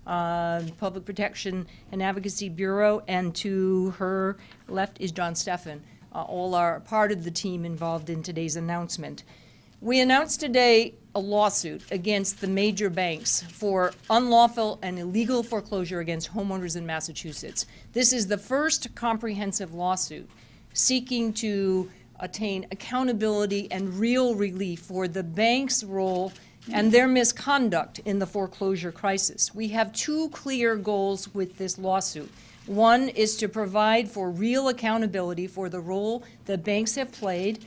Public Protection and Advocacy Bureau, and to her left is John Steffen. All are part of the team involved in today's announcement. We announced today a lawsuit against the major banks for unlawful and illegal foreclosure against homeowners in Massachusetts. This is the first comprehensive lawsuit seeking to attain accountability and real relief for the banks' role and their misconduct in the foreclosure crisis. We have two clear goals with this lawsuit. One is to provide for real accountability for the role that banks have played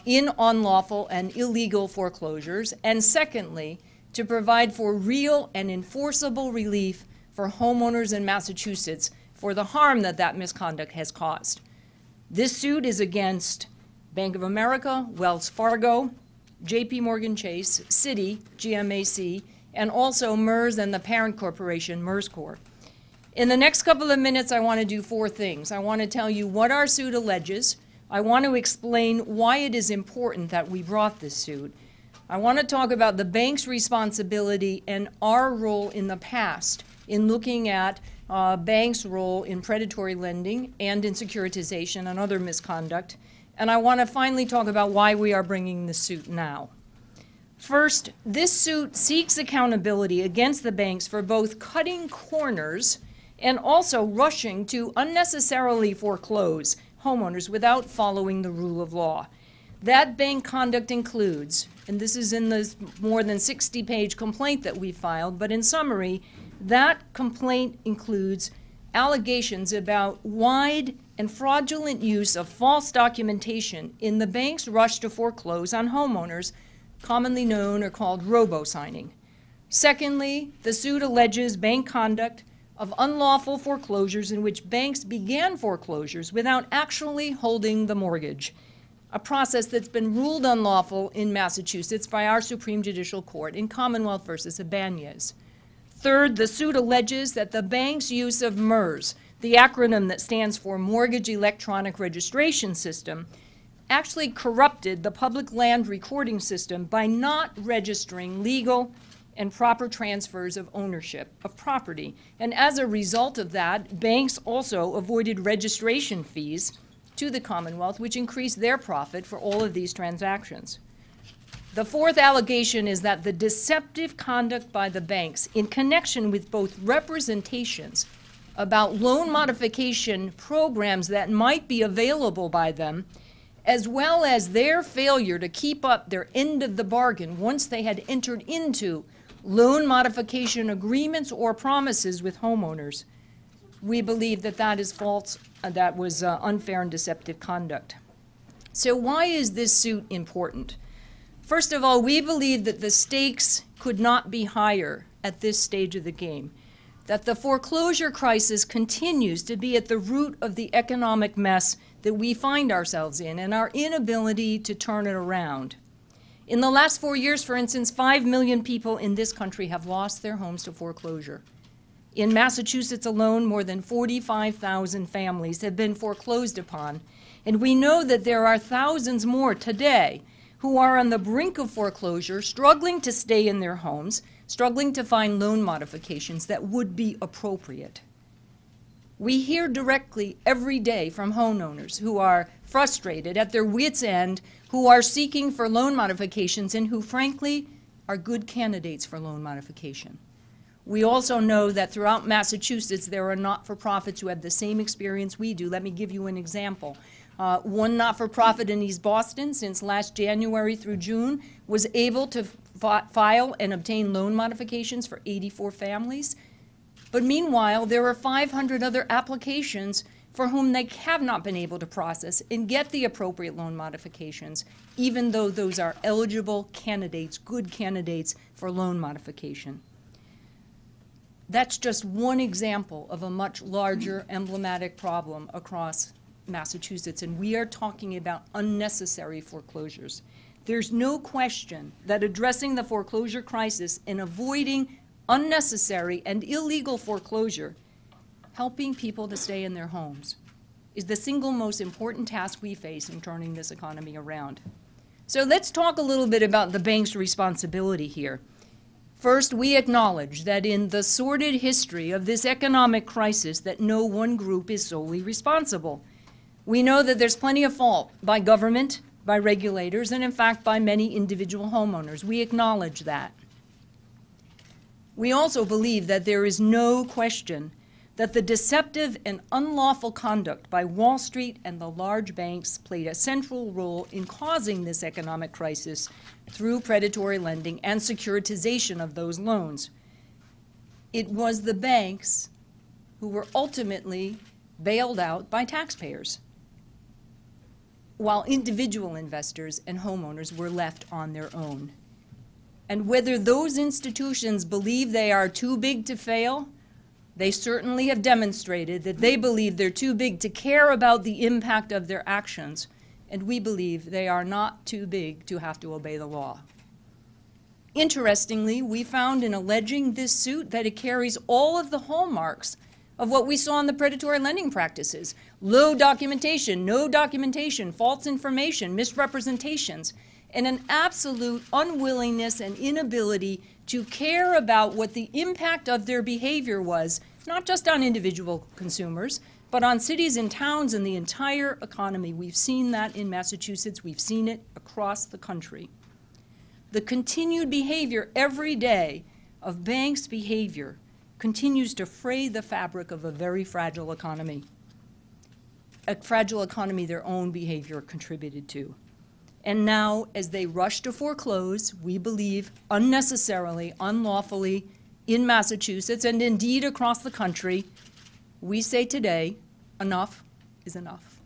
in unlawful and illegal foreclosures, and secondly, to provide for real and enforceable relief for homeowners in Massachusetts for the harm that that misconduct has caused. This suit is against Bank of America, Wells Fargo, J.P. Morgan Chase, Citi, GMAC, and also MERS and the parent corporation, MERS Corp. In the next couple of minutes, I want to do four things. I want to tell you what our suit alleges. I want to explain why it is important that we brought this suit. I want to talk about the bank's responsibility and our role in the past in looking at banks' role in predatory lending and in securitization and other misconduct. And I want to finally talk about why we are bringing this suit now. First, this suit seeks accountability against the banks for both cutting corners and also rushing to unnecessarily foreclose homeowners without following the rule of law. That bank conduct includes, and this is in the more than 60-page complaint that we filed, but in summary, that complaint includes allegations about wide and fraudulent use of false documentation in the bank's rush to foreclose on homeowners, commonly known or called robo-signing. Secondly, the suit alleges bank conduct of unlawful foreclosures in which banks began foreclosures without actually holding the mortgage, a process that's been ruled unlawful in Massachusetts by our Supreme Judicial Court in Commonwealth versus Ibanez. Third, the suit alleges that the bank's use of MERS, the acronym that stands for Mortgage Electronic Registration System, actually corrupted the public land recording system by not registering legal and proper transfers of ownership of property. And as a result of that, banks also avoided registration fees to the Commonwealth, which increased their profit for all of these transactions. The fourth allegation is that the deceptive conduct by the banks in connection with both representations about loan modification programs that might be available by them, as well as their failure to keep up their end of the bargain once they had entered into loan modification agreements or promises with homeowners. We believe that that is false, that was unfair and deceptive conduct. So why is this suit important? First of all, we believe that the stakes could not be higher at this stage of the game, that the foreclosure crisis continues to be at the root of the economic mess that we find ourselves in and our inability to turn it around. In the last 4 years, for instance, 5 million people in this country have lost their homes to foreclosure. In Massachusetts alone, more than 45,000 families have been foreclosed upon, and we know that there are thousands more today who are on the brink of foreclosure, struggling to stay in their homes, struggling to find loan modifications that would be appropriate. We hear directly every day from homeowners who are frustrated at their wits' end, who are seeking for loan modifications and who, frankly, are good candidates for loan modification. We also know that throughout Massachusetts there are not-for-profits who have the same experience we do. Let me give you an example. One not-for-profit in East Boston, since last January through June, was able to file and obtain loan modifications for 84 families. But meanwhile, there are 500 other applications for whom they have not been able to process and get the appropriate loan modifications, even though those are eligible candidates, good candidates for loan modification. That's just one example of a much larger emblematic problem across Massachusetts, and we are talking about unnecessary foreclosures. There's no question that addressing the foreclosure crisis and avoiding unnecessary and illegal foreclosure, helping people to stay in their homes, is the single most important task we face in turning this economy around. So let's talk a little bit about the bank's responsibility here. First, we acknowledge that in the sordid history of this economic crisis that no one group is solely responsible. We know that there's plenty of fault by government, by regulators, and in fact by many individual homeowners. We acknowledge that. We also believe that there is no question that the deceptive and unlawful conduct by Wall Street and the large banks played a central role in causing this economic crisis through predatory lending and securitization of those loans. It was the banks who were ultimately bailed out by taxpayers, while individual investors and homeowners were left on their own. And whether those institutions believe they are too big to fail, they certainly have demonstrated that they believe they're too big to care about the impact of their actions, and we believe they are not too big to have to obey the law. Interestingly, we found in alleging this suit that it carries all of the hallmarks of what we saw in the predatory lending practices: low documentation, no documentation, false information, misrepresentations, and an absolute unwillingness and inability to care about what the impact of their behavior was, not just on individual consumers, but on cities and towns and the entire economy. We've seen that in Massachusetts. We've seen it across the country. The continued behavior every day of banks' behavior continues to fray the fabric of a very fragile economy, a fragile economy their own behavior contributed to. And now, as they rush to foreclose, we believe unnecessarily, unlawfully, in Massachusetts and indeed across the country, we say today, enough is enough.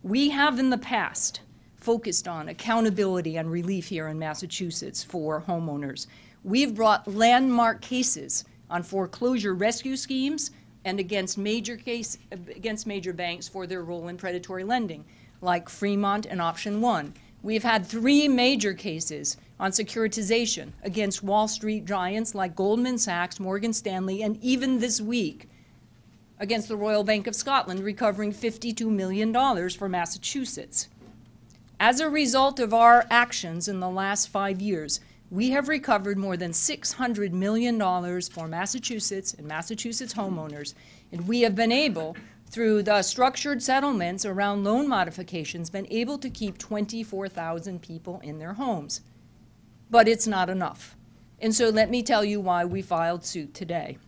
We have in the past focused on accountability and relief here in Massachusetts for homeowners. We've brought landmark cases on foreclosure rescue schemes and against major banks for their role in predatory lending, like Fremont and Option 1. We've had 3 major cases on securitization against Wall Street giants like Goldman Sachs, Morgan Stanley, and even this week against the Royal Bank of Scotland, recovering $52 million for Massachusetts. As a result of our actions in the last 5 years, we have recovered more than $600 million for Massachusetts and Massachusetts homeowners, and we have been able, through the structured settlements around loan modifications, been able to keep 24,000 people in their homes. But it's not enough. And so let me tell you why we filed suit today.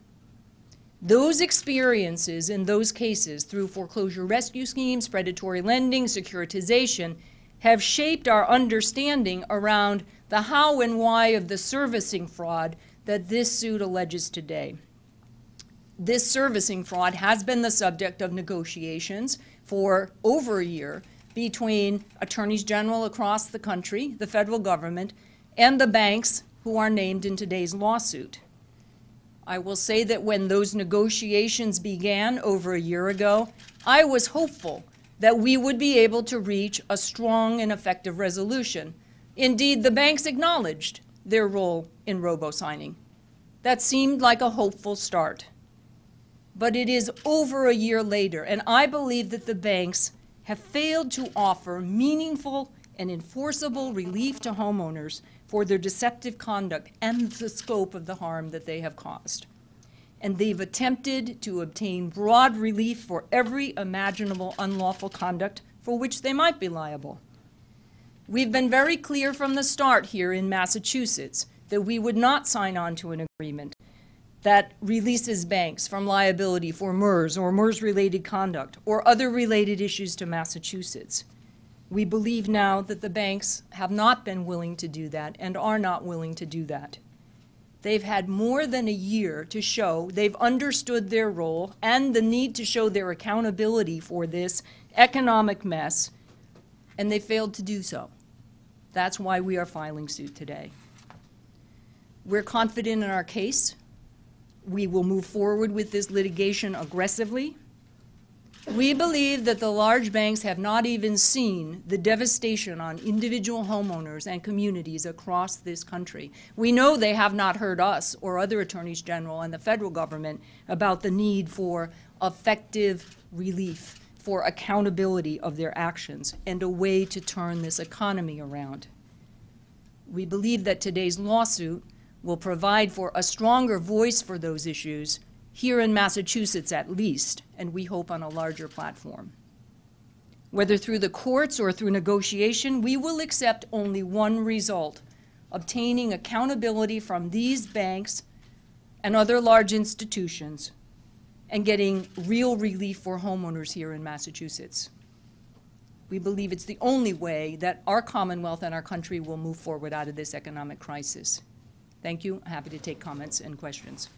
Those experiences in those cases through foreclosure rescue schemes, predatory lending, securitization, have shaped our understanding around the how and why of the servicing fraud that this suit alleges today. This servicing fraud has been the subject of negotiations for over a year between attorneys general across the country, the federal government, and the banks who are named in today's lawsuit. I will say that when those negotiations began over a year ago, I was hopeful that we would be able to reach a strong and effective resolution. Indeed, the banks acknowledged their role in robo-signing. That seemed like a hopeful start. But it is over a year later, and I believe that the banks have failed to offer meaningful and enforceable relief to homeowners for their deceptive conduct and the scope of the harm that they have caused. And they've attempted to obtain broad relief for every imaginable unlawful conduct for which they might be liable. We've been very clear from the start here in Massachusetts that we would not sign on to an agreement that releases banks from liability for MERS or MERS-related conduct or other related issues to Massachusetts. We believe now that the banks have not been willing to do that and are not willing to do that. They've had more than a year to show they've understood their role and the need to show their accountability for this economic mess, and they failed to do so. That's why we are filing suit today. We're confident in our case. We will move forward with this litigation aggressively. We believe that the large banks have not even seen the devastation on individual homeowners and communities across this country. We know they have not heard us or other attorneys general and the federal government about the need for effective relief, for accountability of their actions, and a way to turn this economy around. We believe that today's lawsuit will provide for a stronger voice for those issues here in Massachusetts at least, and we hope on a larger platform. Whether through the courts or through negotiation, we will accept only one result: obtaining accountability from these banks and other large institutions and getting real relief for homeowners here in Massachusetts. We believe it's the only way that our Commonwealth and our country will move forward out of this economic crisis. Thank you. I'm happy to take comments and questions.